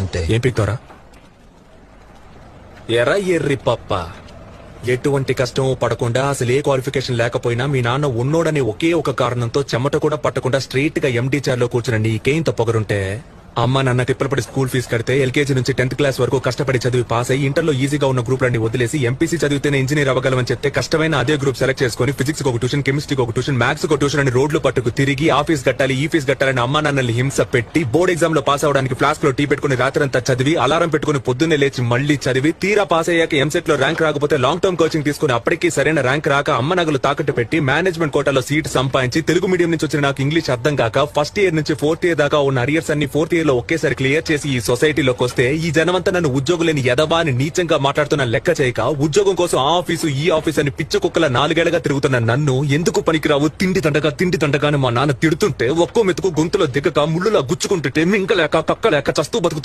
అంటే ఏం పీక్తారా? ఎర్ర ఎర్రి పప్ప, ఎటువంటి కష్టం పడకుండా అసలు ఏ క్వాలిఫికేషన్ లేకపోయినా మీ నాన్న ఉన్నోడనే ఒకే ఒక కారణంతో చెమట కూడా పట్టకుండా స్ట్రైట్ గా ఎండి చైర్ లో కూర్చుని నీకేంత పొగరుంటే అమ్మ నాన్న తిప్పలపడి స్కూల్ ఫీజు కడితే ఎల్కేజీ నుంచి 10th క్లాస్ వరకు కష్టపడి చదివి పాస్ అయ్యి ఇంటర్లో ఈజీగా ఉన్న గ్రూప్లన్నీ వదిలేసి ఎంపీసీ చదివితేనే ఇంజనీర్ అవ్వగలమని చెప్తే కష్టమైన అదే గ్రూప్ సెలెక్ట్ చేసుకుని ఫిజిక్స్ ఒక ట్యూషన్, కెమిస్ట్రీకి ఒక ట్యూషన్, మ్యాథ్స్ ఒక ట్యూషన్ అని రోడ్లు పట్టుకు తిరిగి ఆ ఫీజు కట్టాలి ఈ ఫీజు కట్టాలని అమ్మా నాన్నల్ని హింస పెట్టి బోర్డ్ ఎగ్జామ్ లో పాస్ అవడానికి ఫ్లాస్క్ లో టీ పెట్టుకుని రాత్రంతా చదివి అలారం పెట్టుకుని పొద్దున్నే లేచి మళ్లీ చదివి తీరా పాస్ అయ్యాక ఎంసెట్ లో ర్యాంక్ రాకపోతే లాంగ్ టర్మ్ కోచింగ్ తీసుకుని అప్పటికీ సరైన ర్యాంక్ రాక అమ్మ నగలు తాకట్టు పెట్టి మేనేజ్మెంట్ కోటాలో సీట్ సంపాదించి తెలుగు మీడియం నుంచి వచ్చిన నాకు ఇంగ్లీష్ అర్థం కాక ఫస్ట్ ఇయర్ నుంచి 4th ఇయర్ దాకా ఉన్న అరియర్స్ అన్ని 4th ఇయర్ లో ఒకేసారి క్లియర్ చేసి ఈ సొసైటీలోకి వస్తే ఈ జనమంతా నన్ను ఉద్యోగం లేని యదవా అని నీచంగా మాట్లాడుతున్న లెక్క చేయక ఉద్యోగం కోసం ఆ ఆఫీసు ఈ ఆఫీస్ అని పిచ్చ కుక్కల 4 ఏళ్లుగా తిరుగుతున్న నన్ను ఎందుకు పనికిరావు తిండి తండగా అని మా నాన్న తిడుతుంటే ఒక్కో మెతుకు గొంతులో దిగక ముళ్ళులా గుచ్చుకుంటుంటే మింగలేక కక్కలేక చస్తూ బతుకుతున్నా.